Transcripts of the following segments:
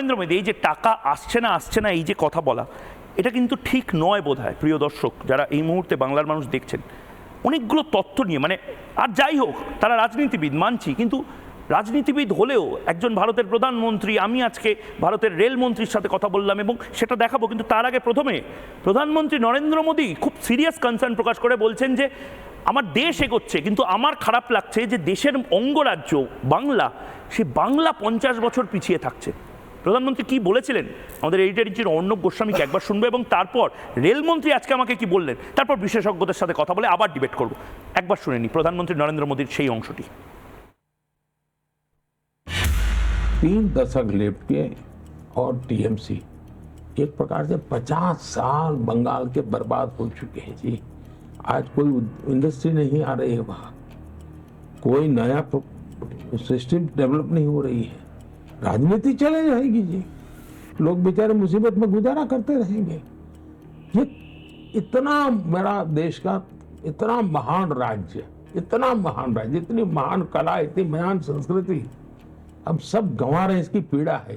নরেন্দ্র মোদী এই যে টাকা আসছে না এই যে কথা বলা, এটা কিন্তু ঠিক নয় বোধহয়। প্রিয় দর্শক যারা এই মুহূর্তে বাংলার মানুষ দেখছেন, অনেকগুলো তথ্য নিয়ে মানে, আর যাই হোক তারা রাজনীতিবিদ মানছি, কিন্তু রাজনীতিবিদ হলেও একজন ভারতের প্রধানমন্ত্রী, আমি আজকে ভারতের রেলমন্ত্রীর সাথে কথা বললাম এবং সেটা দেখাবো, কিন্তু তার আগে প্রথমে প্রধানমন্ত্রী নরেন্দ্র মোদী খুব সিরিয়াস কনসার্ন প্রকাশ করে বলছেন যে আমার দেশ এগোচ্ছে, কিন্তু আমার খারাপ লাগছে যে দেশের অঙ্গরাজ্য বাংলা, সে বাংলা 50 বছর পিছিয়ে থাকছে। প্রধানমন্ত্রী কি বলেছিলেন আমাদের এডিটর ইন চিফ অর্ণব গোস্বামীকে একবার শুনবো, এবং তারপর রেলমন্ত্রী আজকে আমাকে কি বললেন, তারপর বিশেষজ্ঞদের সাথে কথা বলে আবার ডিবেট করব। একবার শুনে নি প্রধানমন্ত্রী নরেন্দ্র মোদীর সেই অংশটি। 3 दशक लेफ्ट के और टीएमसी एक प्रकार से 50 साल बंगाल के बर्बाद हो चुके हैं जी। आज कोई इंडस्ट्री नहीं आ रही है वहाँ, कोई नया सिस्टम डेवलप नहीं हो रही है, राजनीति चले जाएगी जी, लोग बेचारे मुसीबत में गुजारा करते रहेंगे। ये इतना मेरा देश का इतना महान राज्य, इतनी महान कला, इतनी महान संस्कृति, अब सब गंवा रहे हैं, इसकी पीड़ा है।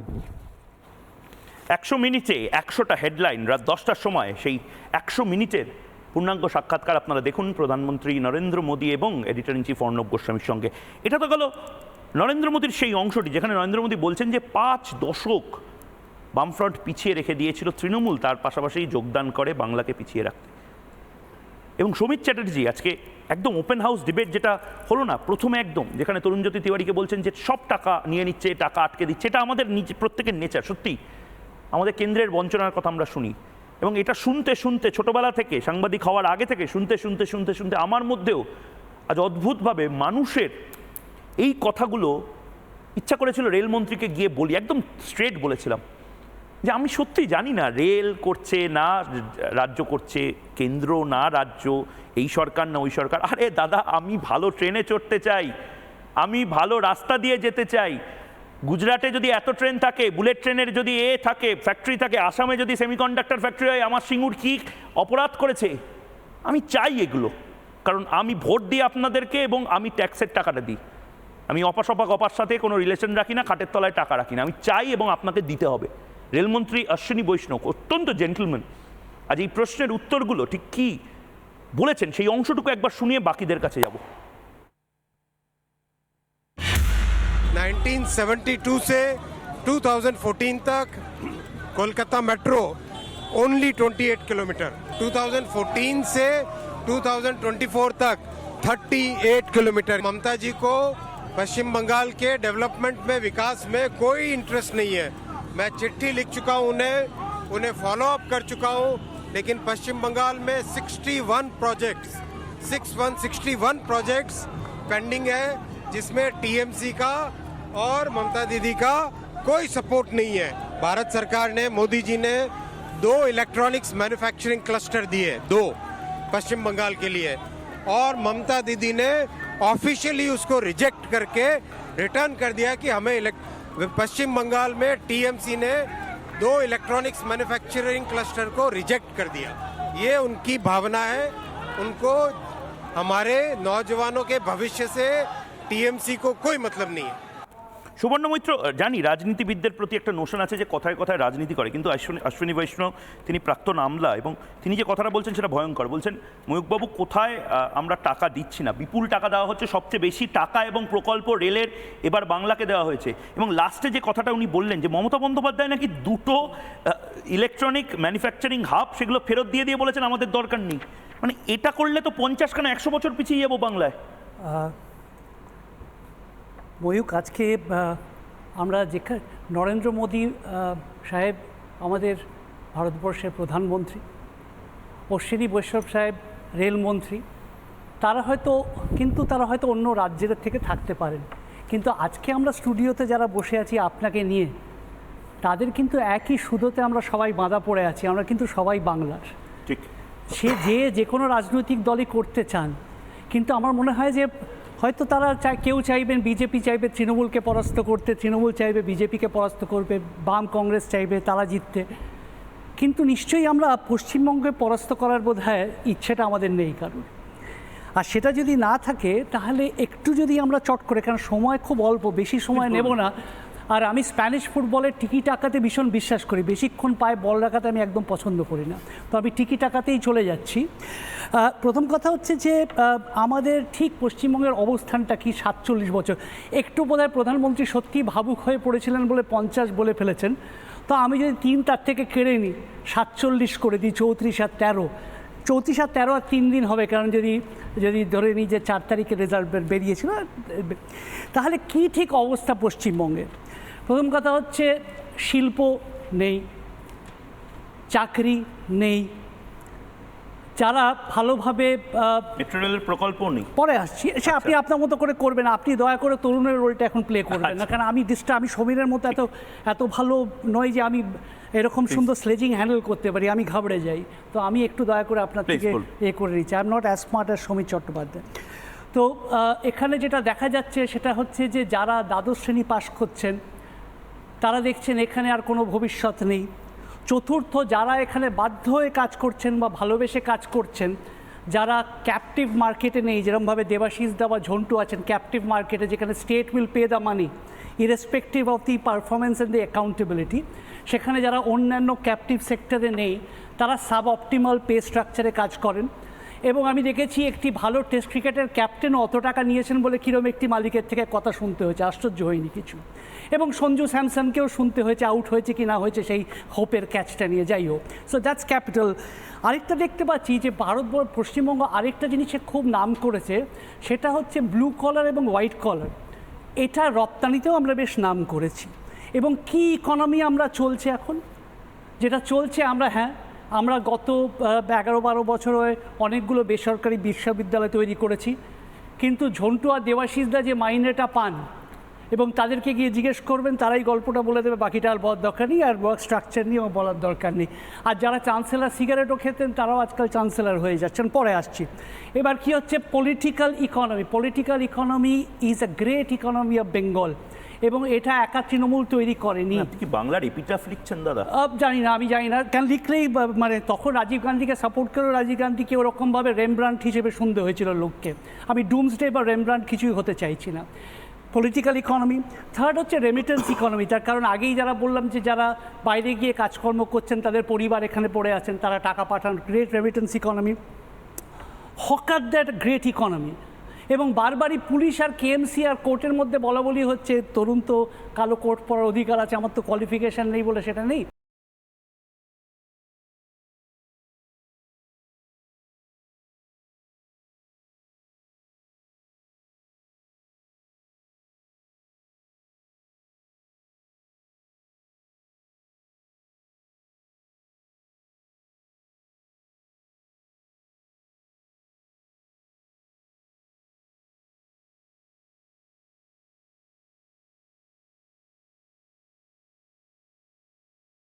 100 মিনিটে 100টা হেডলাইন, রাত 10টার সময় সেই 100 মিনিটের পূর্ণাঙ্গ সাক্ষাৎকার আপনারা দেখুন প্রধানমন্ত্রী নরেন্দ্র মোদী এবং এডিটর ইন চিফ অর্ণব গোস্বামীর সঙ্গে। এটা তো গেল নরেন্দ্র মোদীর সেই অংশটি যেখানে নরেন্দ্র মোদী বলছেন যে 5 দশক বামফ্রন্ট পিছিয়ে রেখে দিয়েছিল তৃণমূল, তার পাশাপাশি যোগদান করে বাংলাকে পিছিয়ে রাখতে। এবং সৌমিত চ্যাটার্জি আজকে একদম ওপেন হাউস ডিবেট যেটা হলো না প্রথমে, একদম যেখানে তরুণজ্যোতি তিওয়ারিকে বলছেন যে সব টাকা নিয়ে নিচ্ছে, টাকা আটকে দিচ্ছে, এটা আমাদের নিজে প্রত্যেকের নেচার। সত্যি আমাদের কেন্দ্রের বঞ্চনার কথা আমরা শুনি, এবং এটা শুনতে শুনতে ছোটবেলা থেকে, সাংবাদিক হওয়ার আগে থেকে শুনতে আমার মধ্যেও আজ অদ্ভুতভাবে মানুষের এই কথাগুলো ইচ্ছা করেছিল রেলমন্ত্রীকে গিয়ে বলি, একদম স্ট্রেট বলেছিলাম যে আমি সত্যি জানি না রেল করছে না রাজ্য করছে, কেন্দ্র না রাজ্য, এই সরকার না ওই সরকার। আরে দাদা, আমি ভালো ট্রেনে চড়তে চাই, আমি ভালো রাস্তা দিয়ে যেতে চাই। গুজরাটে যদি এত ট্রেন থাকে, বুলেট ট্রেনের যদি থাকে, ফ্যাক্টরি থাকে, আসামে যদি সেমিকন্ডাক্টর ফ্যাক্টরি হয়, আমার সিঙ্গুর কি অপরাধ করেছে? আমি চাই এগুলো, কারণ আমি ভোট দিই আপনাদেরকে এবং আমি ট্যাক্সের টাকাটা দিই। আমি অপার সাথে কোনো রিলেশন রাখি না, খাটের তলায় টাকা রাখি না, আমি চাই এবং আপনাকে দিতে হবে। রেলমন্ত্রী অশ্বিনী বৈষ্ণব অত্যন্ত জেন্টলম্যান, আজ এই প্রশ্নের উত্তরগুলো ঠিক কি বলেছেন সেই অংশটুকু একবার শুনিয়ে বাকিদের কাছে যাব। 1972 से 2014 तक कोलकाता मेट्रो ओनली 28 किलोमीटर, 2014 से 2024 तक 38 किलोमीटर। ममता जी को पश्चिम बंगाल के डेवलपमेंट में, विकास में कोई इंटरेस्ट नहीं है। मैं चिट्ठी लिख चुका हूं उन्हें फॉलो अप कर चुका हूं, लेकिन पश्चिम बंगाल में 61 प्रोजेक्ट्स पेंडिंग है, जिसमें टीएमसी का और ममता दीदी का कोई सपोर्ट नहीं है। भारत सरकार ने, मोदी जी ने 2 इलेक्ट्रॉनिक्स मैन्युफैक्चरिंग क्लस्टर दिए, 2 पश्चिम बंगाल के लिए, और ममता दीदी ने ऑफिशियली उसको रिजेक्ट करके रिटर्न कर दिया कि हमें पश्चिम बंगाल में टीएमसी ने 2 इलेक्ट्रॉनिक्स मैन्युफैक्चरिंग क्लस्टर को रिजेक्ट कर दिया। ये उनकी भावना है, उनको हमारे नौजवानों के भविष्य से टीएमसी को कोई मतलब नहीं है। সুবর্ণ মৈত্র, জানি রাজনীতিবিদদের প্রতি একটা নোশন আছে যে কথায় কথায় রাজনীতি করে, কিন্তু অশ্বিনী বৈষ্ণব তিনি প্রাক্তন আমলা এবং তিনি যে কথাটা বলছেন সেটা ভয়ঙ্কর। বলছেন ময়ূকবাবু কোথায় আমরা টাকা দিচ্ছি না, বিপুল টাকা দেওয়া হচ্ছে, সবচেয়ে বেশি টাকা এবং প্রকল্প রেলের এবার বাংলাকে দেওয়া হয়েছে। এবং লাস্টে যে কথাটা উনি বললেন যে মমতা বন্দ্যোপাধ্যায় নাকি 2টো ইলেকট্রনিক ম্যানুফ্যাকচারিং হাব সেগুলো ফেরত দিয়ে বলেছেন আমাদের দরকার নেই। মানে এটা করলে তো 50 কেন 100 বছর পিছিয়ে যাবো বাংলায়। ময়ূক, আজকে আমরা যেখানে নরেন্দ্র মোদী সাহেব আমাদের ভারতবর্ষের প্রধানমন্ত্রী, অশ্বিনী বৈষ্ণব সাহেব রেলমন্ত্রী, তারা হয়তো অন্য রাজ্যের থেকে থাকতে পারেন, কিন্তু আজকে আমরা স্টুডিওতে যারা বসে আছি আপনাকে নিয়ে, তাদের কিন্তু একই সুতোতে আমরা সবাই বাঁধা পড়ে আছি, আমরা কিন্তু সবাই বাংলার। ঠিক, যে কোনো রাজনৈতিক দলই করতে চান, কিন্তু আমার মনে হয় যে হয়তো তারা কেউ চাইবেন বিজেপি চাইবে তৃণমূলকে পরাস্ত করতে, তৃণমূল চাইবে বিজেপিকে পরাস্ত করবে, বাম কংগ্রেস চাইবে তারা জিততে, কিন্তু নিশ্চয়ই আমরা পশ্চিমবঙ্গে পরাস্ত করার বোধহয় ইচ্ছেটা আমাদের নেই কারণ। আর সেটা যদি না থাকে তাহলে একটু যদি আমরা চট করে, কারণ সময় খুব অল্প, বেশি সময় নেব না, আর আমি স্প্যানিশ ফুটবলের টিকি টাকাতে ভীষণ বিশ্বাস করি, বেশিক্ষণ পায়ে বল রাখাতে আমি একদম পছন্দ করি না, তো আমি টিকি টাকাতেই চলে যাচ্ছি। প্রথম কথা হচ্ছে যে আমাদের ঠিক পশ্চিমবঙ্গের অবস্থানটা কি 47 বছর, একটু বোধহয় প্রধানমন্ত্রী সত্যিই ভাবুক হয়ে পড়েছিলেন বলে 50 বলে ফেলেছেন, তো আমি যদি 3 তার থেকে কেড়ে নিই 47 করে দিই, 34 আর 13, 34 আর 13 আর 3 দিন হবে, কারণ যদি ধরে নিই যে 4 তারিখে রেজাল্ট বেরিয়েছিল, তাহলে কি ঠিক অবস্থা পশ্চিমবঙ্গের? প্রথম কথা হচ্ছে শিল্প নেই, চাকরি নেই, যারা ভালোভাবে মেট্রো রেলের প্রকল্প নেই। পরে আসছি, সে আপনি আপনার মতো করে করবেন, আপনি দয়া করে তরুণের রোলটা এখন প্লে করবেন না, কারণ আমি সমীরের মতো এত ভালো নয় যে আমি এরকম সুন্দর স্লেজিং হ্যান্ডেল করতে পারি, আমি ঘাবড়ে যাই, তো আমি একটু দয়া করে আপনার থেকে করে নিচ্ছি। I am not as smart as Samir Chattopadhyay. তো এখানে যেটা দেখা যাচ্ছে সেটা হচ্ছে যে যারা দ্বাদশ শ্রেণী পাশ করছেন তারা দেখছেন এখানে আর কোনো ভবিষ্যৎ নেই। চতুর্থ, যারা এখানে বাধ্য হয়ে কাজ করছেন বা ভালোবেসে কাজ করছেন, যারা ক্যাপটিভ মার্কেটে নেই, যেরকমভাবে দেবাশিস দা বা ঝন্টু আছেন ক্যাপটিভ মার্কেটে, যেখানে state will pay the money irrespective of the performance and the accountability, সেখানে যারা অন্যান্য ক্যাপটিভ সেক্টরে নেই তারা সাব অপটিমাল পে স্ট্রাকচারে কাজ করেন। এবং আমি দেখেছি একটি ভালো টেস্ট ক্রিকেটের ক্যাপ্টেনও অত টাকা নিয়েছেন বলে কীরকম একটি মালিকের থেকে কথা শুনতে হয়েছে, আশ্চর্য হয়নি কিছু। এবং সঞ্জু স্যামসনকেও শুনতে হয়েছে আউট হয়েছে কি না হয়েছে সেই হোপের ক্যাচটা নিয়ে, যাই হোক। So that's capital. আরেকটা দেখতে পাচ্ছি যে পশ্চিমবঙ্গ আরেকটা জিনিসে খুব নাম করেছে, সেটা হচ্ছে ব্লু কলার এবং হোয়াইট কলার। এটা রপ্তানিতেও আমরা বেশ নাম করেছি। এবং কি ইকোনমি আমরা চলছে এখন, যেটা চলছে আমরা গত 11-12 বছর অনেকগুলো বেসরকারি বিশ্ববিদ্যালয় তৈরি করেছি, কিন্তু ঝন্টু আর দেবাশিসদা যে মাইনেটা পান এবং তাদেরকে গিয়ে জিজ্ঞেস করবেন, তারাই গল্পটা বলে দেবে, বাকিটা আর বলার দরকার নেই, আর ওয়ার্ক স্ট্রাকচার নিয়েও বলার দরকার নেই। আর যারা চ্যান্সেলর সিগারেটও খেতেন তারাও আজকাল চ্যান্সেলর হয়ে যাচ্ছেন, পরে আসছি। এবার কি হচ্ছে political economy. Political economy is a great economy of Bengal, এবং এটা একা তৃণমূল তৈরি করেনি। আপনি কি বাংলার এপিটাফ লিখছেন দাদা? আমি জানি না কেন লিখলেই, মানে তখন রাজীব গান্ধীকে সাপোর্ট করেও রাজীব গান্ধীকে ওরকমভাবে রেমব্রান্ট হিসেবে শুনতে হয়েছিল লোককে। আমি ডুমসডে বা রেমব্রান্ট কিছুই হতে চাইছি না। Political economy. থার্ড হচ্ছে রেমিটেন্স ইকোনমি। তার কারণ আগেই যারা বললাম যে যারা বাইরে গিয়ে কাজকর্ম করছেন তাদের পরিবার এখানে পড়ে আছেন, তারা টাকা পাঠান, গ্রেট রেমিটেন্স ইকোনমি। হকারদের গ্রেট ইকোনমি। এবং বারবারই পুলিশ আর কেএমসি আর কোর্টের মধ্যে বলা বলি হচ্ছে, তরুণ তো কালো কোর্ট পরার অধিকার আছে, আমার তো কোয়ালিফিকেশান নেই বলে সেটা নেই।